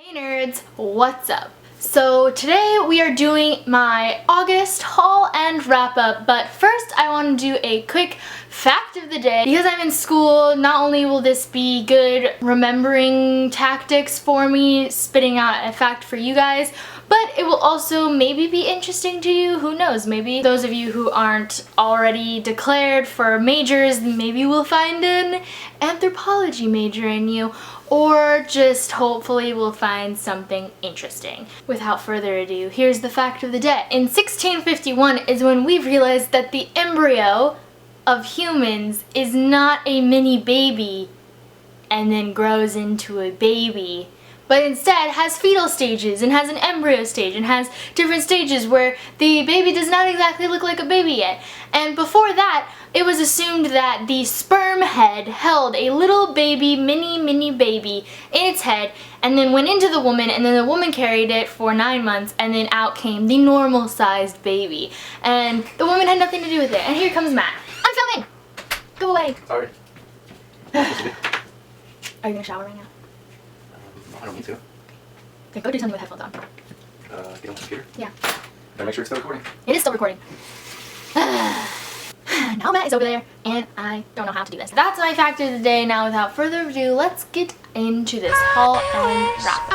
Hey nerds, what's up? So today we are doing my August haul and wrap up, but first I want to do a quick fact of the day. Because I'm in school, not only will this be good remembering tactics for me, spitting out a fact for you guys, but it will also maybe be interesting to you. Who knows? Maybe those of you who aren't already declared for majors, maybe we'll find an anthropology major in you, or just hopefully we'll find something interesting. Without further ado, here's the fact of the day. In 1651 is when we realized that the embryo of humans is not a mini baby and then grows into a baby, but instead has fetal stages and has an embryo stage and has different stages where the baby does not exactly look like a baby yet. And before that, it was assumed that the sperm head held a little baby, mini baby in its head and then went into the woman, and then the woman carried it for 9 months, and then out came the normal sized baby. And the woman had nothing to do with it. And here comes Matt. I'm filming! Go away. Sorry. Are you gonna shower right now? I don't need to. Okay, go do something with headphones on. Get on the computer? Yeah. Gotta make sure it's still recording. It is still recording. Now Matt is over there, and I don't know how to do this. That's my fact of the day. Now, without further ado, let's get into this haul and wrap.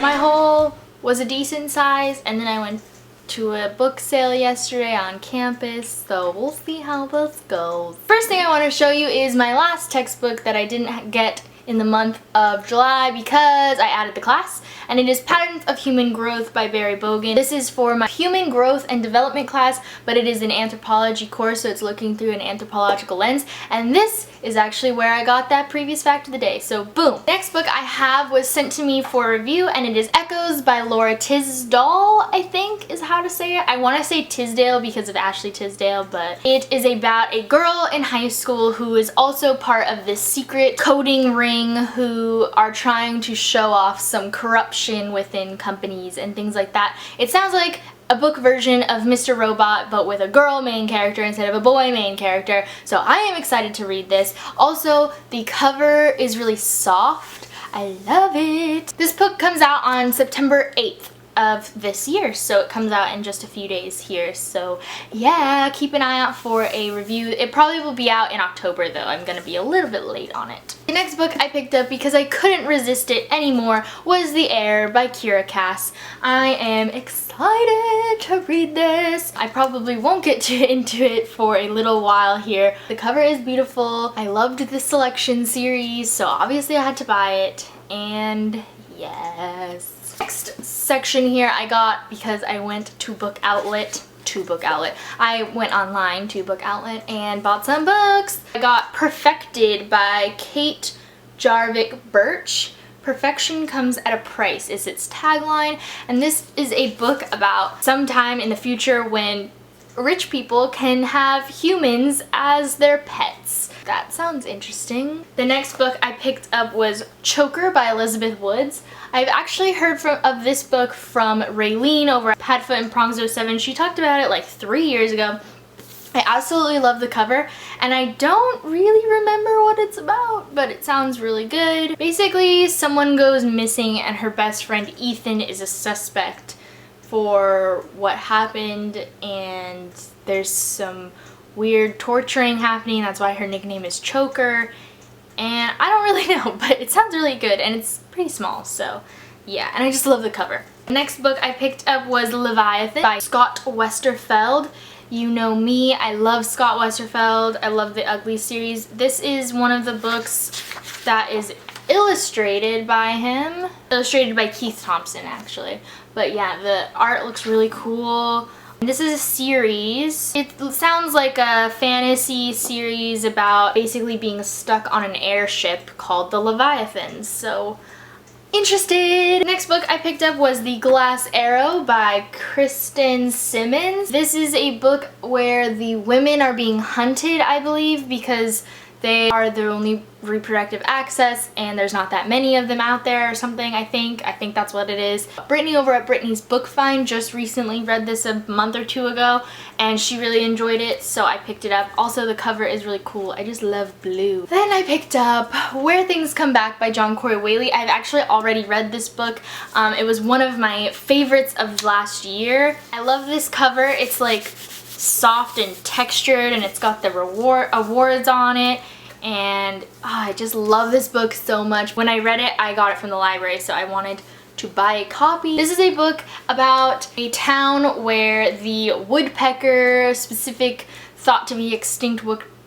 My haul was a decent size, and then I went to a book sale yesterday on campus, so we'll see how this goes. First thing I want to show you is my last textbook that I didn't get in the month of July because I added the class, and it is Patterns of Human Growth by Barry Bogan. This is for my Human Growth and Development class, but it is an anthropology course, so it's looking through an anthropological lens, and this is actually where I got that previous fact of the day, so boom. Next book I have was sent to me for review, and it is Echoes by Laura Tisdale, I think is how to say it. I want to say Tisdale because of Ashley Tisdale, but it is about a girl in high school who is also part of this secret coding ring who are trying to show off some corruption within companies and things like that. It sounds like a book version of Mr. Robot, but with a girl main character instead of a boy main character, so I am excited to read this. Also, the cover is really soft. I love it. This book comes out on September 8th of this year, so it comes out in just a few days here, so yeah, keep an eye out for a review. It probably will be out in October though. I'm gonna be a little bit late on it. The next book I picked up because I couldn't resist it anymore was The Heir by Kira Cass. I am excited to read this. I probably won't get into it for a little while here. The cover is beautiful. I loved the selection series, so obviously I had to buy it, and yes. Next section here I got because I went to Book Outlet. I went online to Book Outlet and bought some books. I got Perfected by Kate Jarvik Birch. Perfection comes at a price is its tagline, and this is a book about sometime in the future when rich people can have humans as their pets. That sounds interesting. The next book I picked up was Choker by Elizabeth Woods. I've actually heard of this book from Raylene over at Padfoot and Prongzo 7. She talked about it like 3 years ago. I absolutely love the cover, and I don't really remember what it's about, but it sounds really good. Basically, someone goes missing and her best friend Ethan is a suspect for what happened, and there's some weird torturing happening. That's why her nickname is Choker, and I don't really know, but it sounds really good, and it's pretty small, so yeah, and I just love the cover. The next book I picked up was Leviathan by Scott Westerfeld. You know me, I love Scott Westerfeld. I love the Ugly series. This is one of the books that is illustrated by him. Illustrated by Keith Thompson, actually. But yeah, the art looks really cool. This is a series. It sounds like a fantasy series about basically being stuck on an airship called the Leviathan, so interested. Next book I picked up was The Glass Arrow by Kristen Simmons. This is a book where the women are being hunted, I believe, because they are their only reproductive access and there's not that many of them out there or something. I think that's what it is. Brittany over at Brittany's Book Find just recently read this a month or two ago and she really enjoyed it, so I picked it up. Also, the cover is really cool. I just love blue. Then I picked up Where Things Come Back by John Corey Whaley. I've actually already read this book. It was one of my favorites of last year. I love this cover. It's like soft and textured and it's got the awards on it. And I just love this book so much. When I read it, I got it from the library, so I wanted to buy a copy. This is a book about a town where the woodpecker, specific thought to be extinct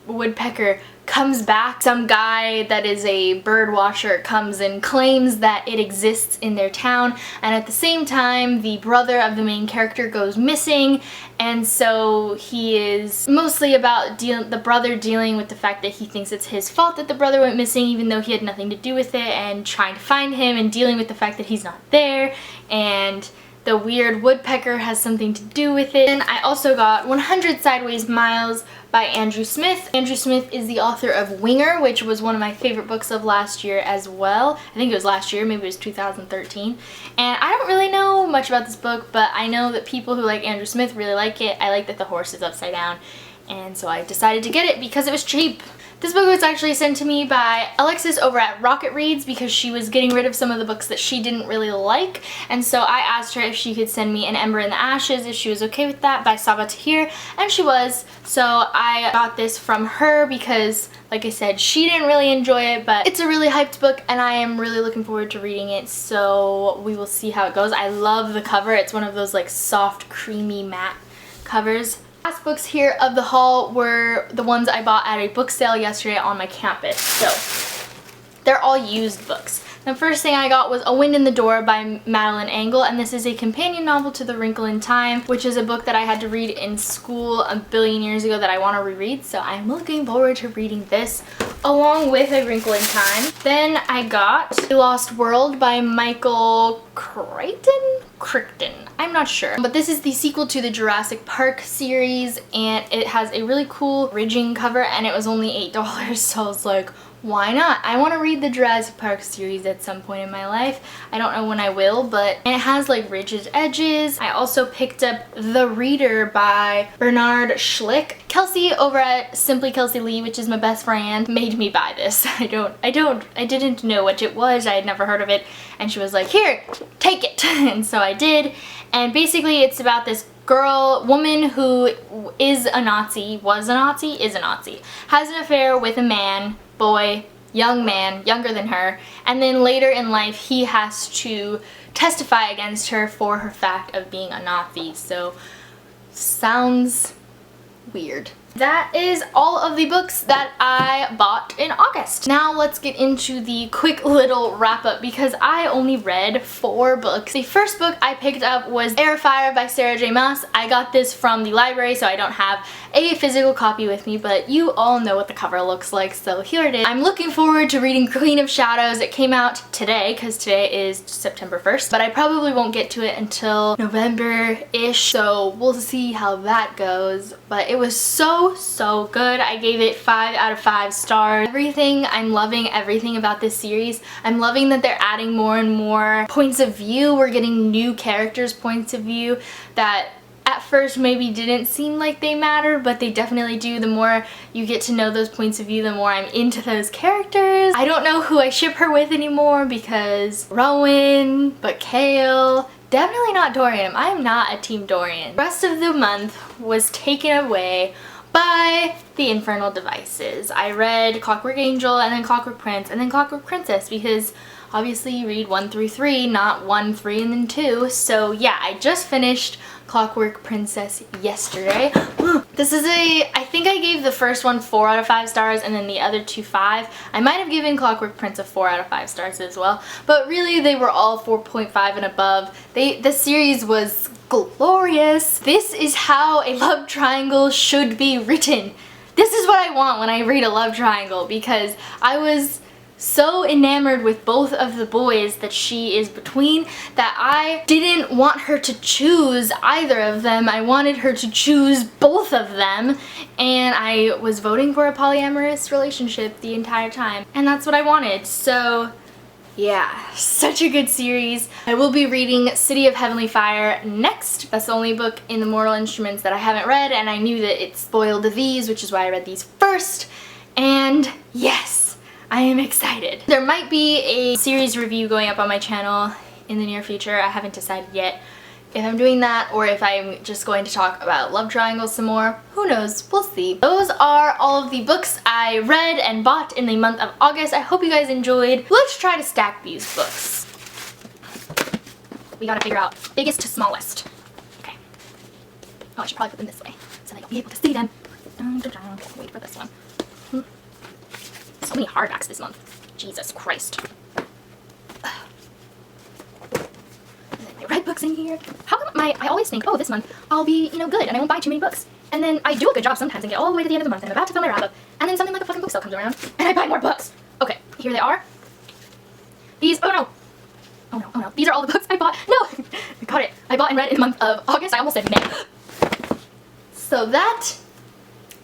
woodpecker, comes back. Some guy that is a bird watcher comes and claims that it exists in their town, and at the same time the brother of the main character goes missing, and so he is mostly about the brother dealing with the fact that he thinks it's his fault that the brother went missing even though he had nothing to do with it, and trying to find him and dealing with the fact that he's not there, and the weird woodpecker has something to do with it. And I also got 100 Sideways Miles by Andrew Smith. Andrew Smith is the author of Winger, which was one of my favorite books of last year as well. I think it was last year, maybe it was 2013. And I don't really know much about this book, but I know that people who like Andrew Smith really like it. I like that the horse is upside down, and so I decided to get it because it was cheap. This book was actually sent to me by Alexis over at Rocket Reads because she was getting rid of some of the books that she didn't really like, and so I asked her if she could send me An Ember in the Ashes, if she was okay with that, by Saba Tahir, and she was. So I got this from her because, like I said, she didn't really enjoy it, but it's a really hyped book and I am really looking forward to reading it, so we will see how it goes. I love the cover. It's one of those like soft, creamy matte covers. Last books here of the haul were the ones I bought at a book sale yesterday on my campus. So they're all used books. The first thing I got was A Wind in the Door by Madeline Angle, and this is a companion novel to The Wrinkle in Time, which is a book that I had to read in school a billion years ago that I want to reread, so I'm looking forward to reading this along with A Wrinkle in Time. Then I got The Lost World by Michael Crichton? I'm not sure. But this is the sequel to the Jurassic Park series, and it has a really cool ridging cover, and it was only $8, so I was like, why not? I want to read the Jurassic Park series at some point in my life. I don't know when I will, but and it has like ridged edges. I also picked up The Reader by Bernard Schlick. Kelsey over at Simply Kelsey Lee, which is my best friend, made me buy this. I didn't know what it was. I had never heard of it, and she was like, here, take it. And so I did, and basically it's about this woman who is a Nazi, has an affair with a man, young man, younger than her, and then later in life he has to testify against her for her fact of being a Nazi. So, sounds weird. That is all of the books that I bought in August. Now let's get into the quick little wrap up because I only read 4 books. The first book I picked up was Air Fire by Sarah J. Maas. I got this from the library, so I don't have a physical copy with me, but you all know what the cover looks like, so here it is. I'm looking forward to reading Queen of Shadows. It came out today because today is September 1st, but I probably won't get to it until November-ish, so we'll see how that goes. But it was so good. I gave it 5 out of 5 stars. I'm loving everything about this series. I'm loving that they're adding more and more points of view. We're getting new characters' points of view that at first maybe didn't seem like they matter, but they definitely do. The more you get to know those points of view, the more I'm into those characters. I don't know who I ship her with anymore because Rowan, but Kale. Definitely not Dorian. I am not a team Dorian. The rest of the month was taken away by the Infernal Devices. I read Clockwork Angel and then Clockwork Prince and then Clockwork Princess because obviously you read 1 through 3, not 1, 3, and then 2. So yeah, I just finished Clockwork Princess yesterday. This is I think I gave the first one 4 out of 5 stars and then the other 2 5. I might have given Clockwork Prince a 4 out of 5 stars as well, but really they were all 4.5 and above. The series was glorious. This is how a love triangle should be written. This is what I want when I read a love triangle because I was so enamored with both of the boys that she is between that I didn't want her to choose either of them. I wanted her to choose both of them, and I was voting for a polyamorous relationship the entire time, and that's what I wanted. So yeah, such a good series. I will be reading City of Heavenly Fire next. That's the only book in the Mortal Instruments that I haven't read, and I knew that it spoiled these, which is why I read these first. And yes, I am excited. There might be a series review going up on my channel in the near future. I haven't decided yet if I'm doing that or if I'm just going to talk about love triangles some more. Who knows? We'll see. Those are all of the books I read and bought in the month of August. I hope you guys enjoyed. Let's try to stack these books. We gotta figure out biggest to smallest. Okay. Oh, I should probably put them this way so that you'll be able to see them. Wait for this one. So many hardbacks this month. Jesus Christ. Red books in here. How come I always think, oh, this month I'll be, you know, good and I won't buy too many books. And then I do a good job sometimes and get all the way to the end of the month and I'm about to fill my wrap up. And then something like a fucking book sale comes around and I buy more books. Okay, here they are. These, oh no. Oh no, oh no. These are all the books I bought. No! I got it. I bought and read in the month of August. I almost said May. So that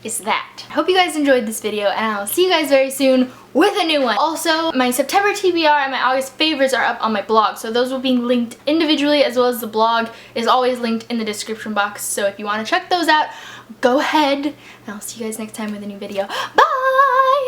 is that. I hope you guys enjoyed this video and I'll see you guys very soon with a new one. Also, my September TBR and my August favorites are up on my blog, so those will be linked individually as well as the blog is always linked in the description box. So if you want to check those out, go ahead and I'll see you guys next time with a new video. Bye!